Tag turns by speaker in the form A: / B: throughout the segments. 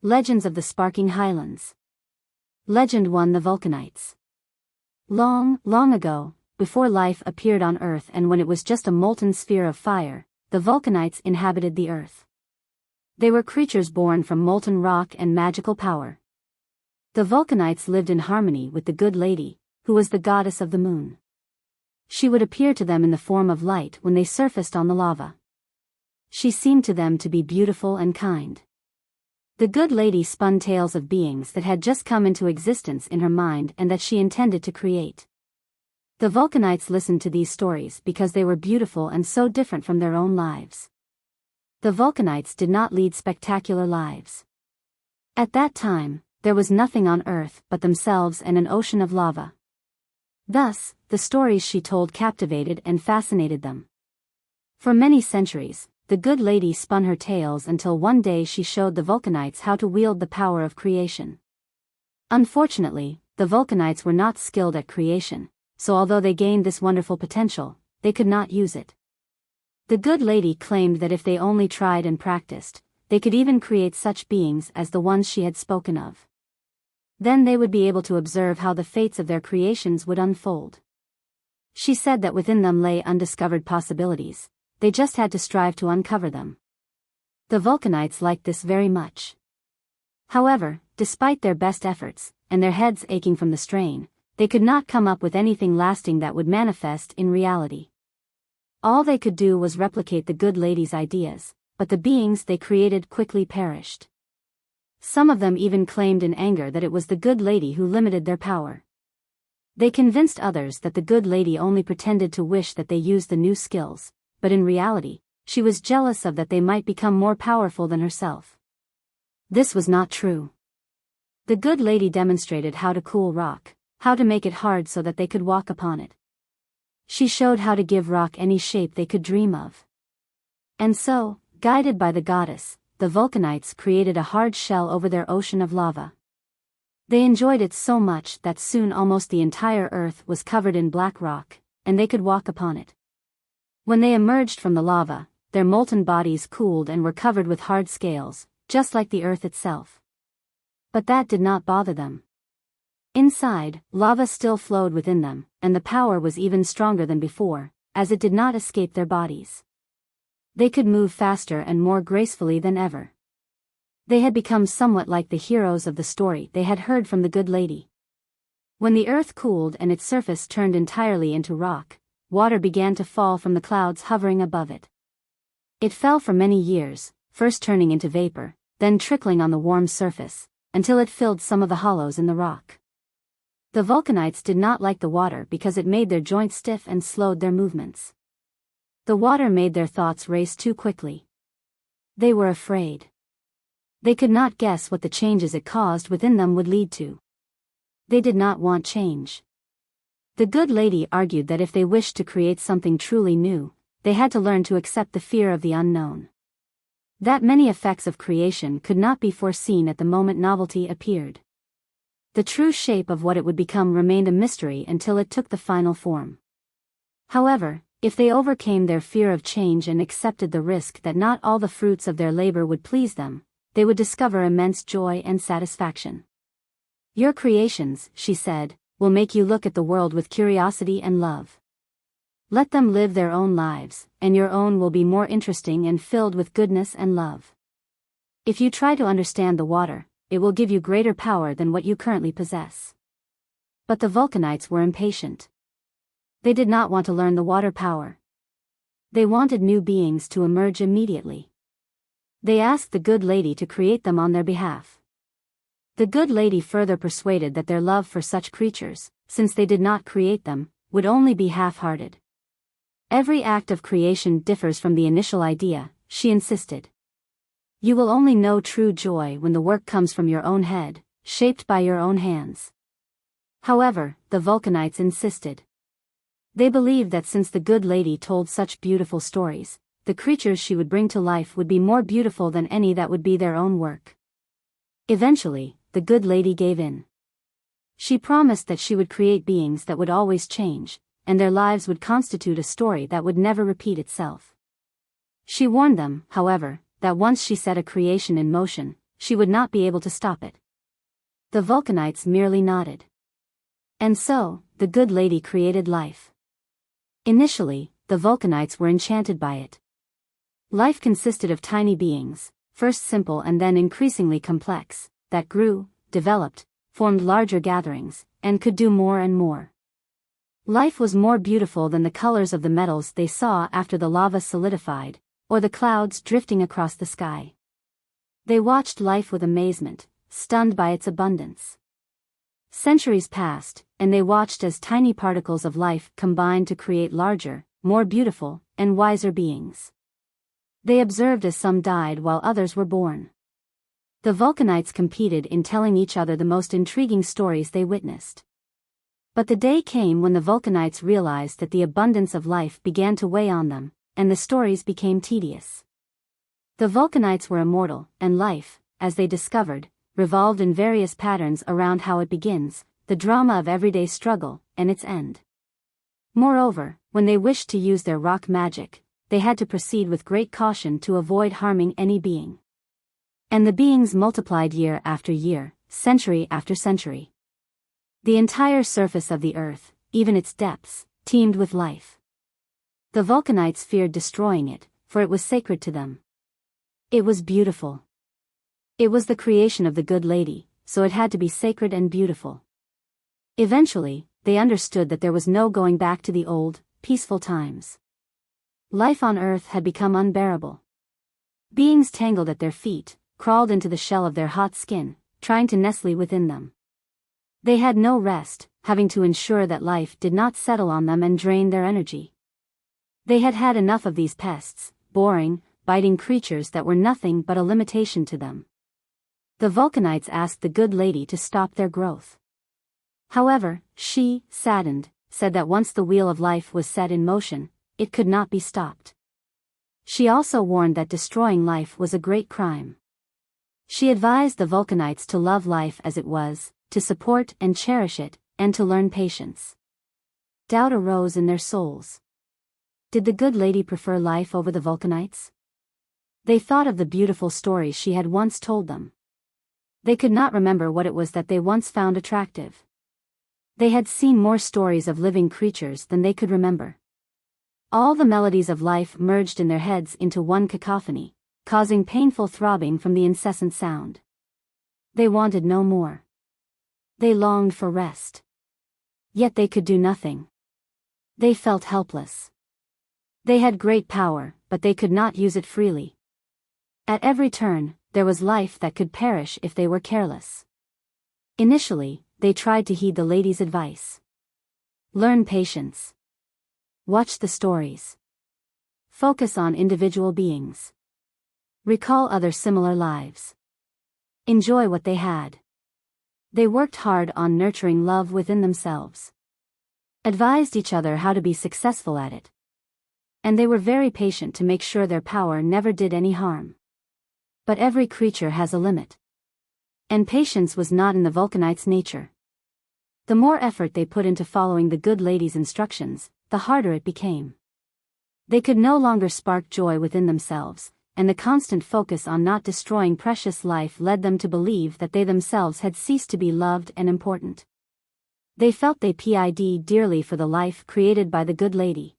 A: Legends of the Sparking Highlands. Legend 1: The Vulcanites. Long, long ago, before life appeared on Earth and when it was just a molten sphere of fire, the Vulcanites inhabited the Earth. They were creatures born from molten rock and magical power. The Vulcanites lived in harmony with the Good Lady, who was the goddess of the moon. She would appear to them in the form of light when they surfaced on the lava. She seemed to them to be beautiful and kind. The Good Lady spun tales of beings that had just come into existence in her mind and that she intended to create. The Vulcanites listened to these stories because they were beautiful and so different from their own lives. The Vulcanites did not lead spectacular lives. At that time, there was nothing on Earth but themselves and an ocean of lava. Thus, the stories she told captivated and fascinated them. For many centuries, the Good Lady spun her tales until one day she showed the Vulcanites how to wield the power of creation. Unfortunately, the Vulcanites were not skilled at creation, so although they gained this wonderful potential, they could not use it. The Good Lady claimed that if they only tried and practiced, they could even create such beings as the ones she had spoken of. Then they would be able to observe how the fates of their creations would unfold. She said that within them lay undiscovered possibilities. They just had to strive to uncover them. The Vulcanites liked this very much. However, despite their best efforts, and their heads aching from the strain, they could not come up with anything lasting that would manifest in reality. All they could do was replicate the Good Lady's ideas, but the beings they created quickly perished. Some of them even claimed in anger that it was the Good Lady who limited their power. They convinced others that the Good Lady only pretended to wish that they used the new skills, but in reality, she was jealous of that they might become more powerful than herself. This was not true. The Good Lady demonstrated how to cool rock, how to make it hard so that they could walk upon it. She showed how to give rock any shape they could dream of. And so, guided by the goddess, the Vulcanites created a hard shell over their ocean of lava. They enjoyed it so much that soon almost the entire Earth was covered in black rock, and they could walk upon it. When they emerged from the lava, their molten bodies cooled and were covered with hard scales, just like the Earth itself. But that did not bother them. Inside, lava still flowed within them, and the power was even stronger than before, as it did not escape their bodies. They could move faster and more gracefully than ever. They had become somewhat like the heroes of the story they had heard from the Good Lady. When the Earth cooled and its surface turned entirely into rock, water began to fall from the clouds hovering above it. It fell for many years, first turning into vapor, then trickling on the warm surface, until it filled some of the hollows in the rock. The Vulcanites did not like the water because it made their joints stiff and slowed their movements. The water made their thoughts race too quickly. They were afraid. They could not guess what the changes it caused within them would lead to. They did not want change. The Good Lady argued that if they wished to create something truly new, they had to learn to accept the fear of the unknown. That many effects of creation could not be foreseen at the moment novelty appeared. The true shape of what it would become remained a mystery until it took the final form. However, if they overcame their fear of change and accepted the risk that not all the fruits of their labor would please them, they would discover immense joy and satisfaction. Your creations, she said, will make you look at the world with curiosity and love. Let them live their own lives, and your own will be more interesting and filled with goodness and love. If you try to understand the water, it will give you greater power than what you currently possess. But the Vulcanites were impatient. They did not want to learn the water power. They wanted new beings to emerge immediately. They asked the Good Lady to create them on their behalf. The Good Lady further persuaded that their love for such creatures, since they did not create them, would only be half-hearted. Every act of creation differs from the initial idea, she insisted. You will only know true joy when the work comes from your own head, shaped by your own hands. However, the Vulcanites insisted. They believed that since the Good Lady told such beautiful stories, the creatures she would bring to life would be more beautiful than any that would be their own work. Eventually, the Good Lady gave in. She promised that she would create beings that would always change, and their lives would constitute a story that would never repeat itself. She warned them, however, that once she set a creation in motion, she would not be able to stop it. The Vulcanites merely nodded. And so, the good lady created life. Initially, the Vulcanites were enchanted by it. Life consisted of tiny beings, first simple and then increasingly complex, that grew, developed, formed larger gatherings, and could do more and more. Life was more beautiful than the colors of the metals they saw after the lava solidified, or the clouds drifting across the sky. They watched life with amazement, stunned by its abundance. Centuries passed, and they watched as tiny particles of life combined to create larger, more beautiful, and wiser beings. They observed as some died while others were born. The Vulcanites competed in telling each other the most intriguing stories they witnessed. But the day came when the Vulcanites realized that the abundance of life began to weigh on them, and the stories became tedious. The Vulcanites were immortal, and life, as they discovered, revolved in various patterns around how it begins, the drama of everyday struggle, and its end. Moreover, when they wished to use their rock magic, they had to proceed with great caution to avoid harming any being. And the beings multiplied year after year, century after century. The entire surface of the earth, even its depths, teemed with life. The Vulcanites feared destroying it, for it was sacred to them. It was beautiful. It was the creation of the good lady, so it had to be sacred and beautiful. Eventually, they understood that there was no going back to the old, peaceful times. Life on earth had become unbearable. Beings tangled at their feet, crawled into the shell of their hot skin, trying to nestle within them. They had no rest, having to ensure that life did not settle on them and drain their energy. They had had enough of these pests, boring, biting creatures that were nothing but a limitation to them. The Vulcanites asked the good lady to stop their growth. However, she, saddened, said that once the wheel of life was set in motion, it could not be stopped. She also warned that destroying life was a great crime. She advised the Vulcanites to love life as it was, to support and cherish it, and to learn patience. Doubt arose in their souls. Did the good lady prefer life over the Vulcanites? They thought of the beautiful stories she had once told them. They could not remember what it was that they once found attractive. They had seen more stories of living creatures than they could remember. All the melodies of life merged in their heads into one cacophony, causing painful throbbing from the incessant sound. They wanted no more. They longed for rest. Yet they could do nothing. They felt helpless. They had great power, but they could not use it freely. At every turn, there was life that could perish if they were careless. Initially, they tried to heed the lady's advice. Learn patience. Watch the stories. Focus on individual beings. Recall other similar lives. Enjoy what they had. They worked hard on nurturing love within themselves. Advised each other how to be successful at it. And they were very patient to make sure their power never did any harm. But every creature has a limit. And patience was not in the Vulcanites' nature. The more effort they put into following the good lady's instructions, the harder it became. They could no longer spark joy within themselves, and the constant focus on not destroying precious life led them to believe that they themselves had ceased to be loved and important. They felt they paid dearly for the life created by the good lady.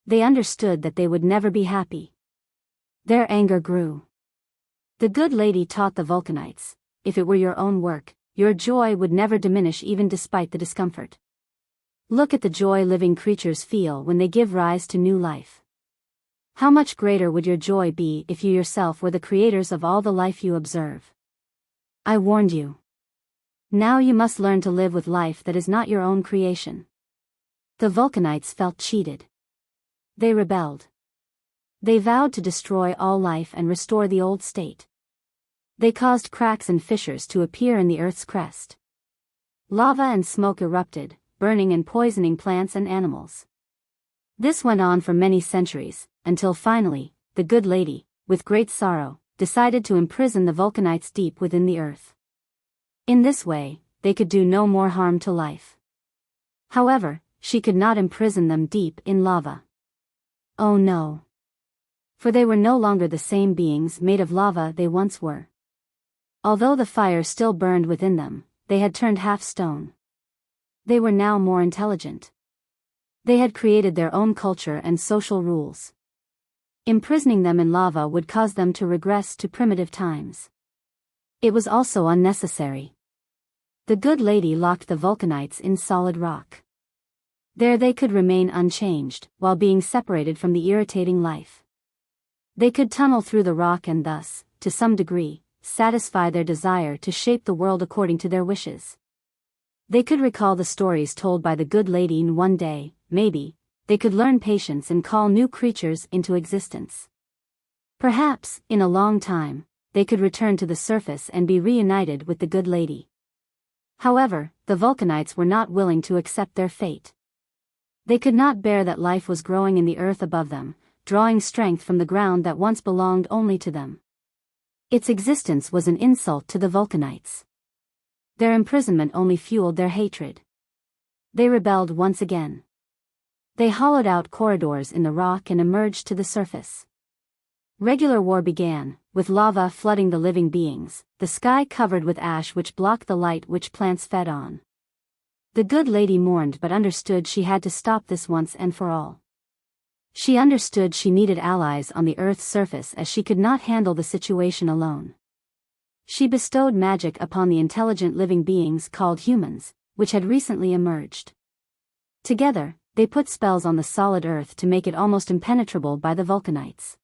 A: They understood that they would never be happy. Their anger grew. The good lady taught the Vulcanites, if it were your own work, your joy would never diminish even despite the discomfort. Look at the joy living creatures feel when they give rise to new life. How much greater would your joy be if you yourself were the creators of all the life you observe? I warned you. Now you must learn to live with life that is not your own creation. The Vulcanites felt cheated. They rebelled. They vowed to destroy all life and restore the old state. They caused cracks and fissures to appear in the earth's crest. Lava and smoke erupted, burning and poisoning plants and animals. This went on for many centuries, until finally, the good lady, with great sorrow, decided to imprison the Vulcanites deep within the earth. In this way, they could do no more harm to life. However, she could not imprison them deep in lava. Oh no. For they were no longer the same beings made of lava they once were. Although the fire still burned within them, they had turned half stone. They were now more intelligent. They had created their own culture and social rules. Imprisoning them in lava would cause them to regress to primitive times. It was also unnecessary. The good lady locked the Vulcanites in solid rock. There they could remain unchanged, while being separated from the irritating life. They could tunnel through the rock and thus, to some degree, satisfy their desire to shape the world according to their wishes. They could recall the stories told by the good lady, and one day, maybe, they could learn patience and call new creatures into existence. Perhaps, in a long time, they could return to the surface and be reunited with the good lady. However, the Vulcanites were not willing to accept their fate. They could not bear that life was growing in the earth above them, drawing strength from the ground that once belonged only to them. Its existence was an insult to the Vulcanites. Their imprisonment only fueled their hatred. They rebelled once again. They hollowed out corridors in the rock and emerged to the surface. Regular war began, with lava flooding the living beings, the sky covered with ash which blocked the light which plants fed on. The good lady mourned but understood she had to stop this once and for all. She understood she needed allies on the Earth's surface as she could not handle the situation alone. She bestowed magic upon the intelligent living beings called humans, which had recently emerged. Together, they put spells on the solid Earth to make it almost impenetrable by the Vulcanites.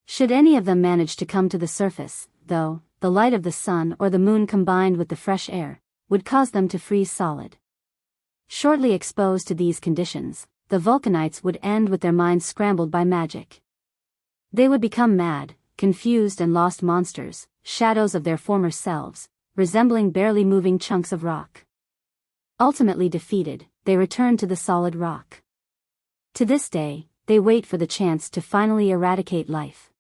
A: Should any of them manage to come to the surface, though, the light of the sun or the moon combined with the fresh air, would cause them to freeze solid. Shortly exposed to these conditions, the Vulcanites would end with their minds scrambled by magic. They would become mad, confused and lost monsters, shadows of their former selves, resembling barely moving chunks of rock. Ultimately defeated, they return to the solid rock. To this day, they wait for the chance to finally eradicate life.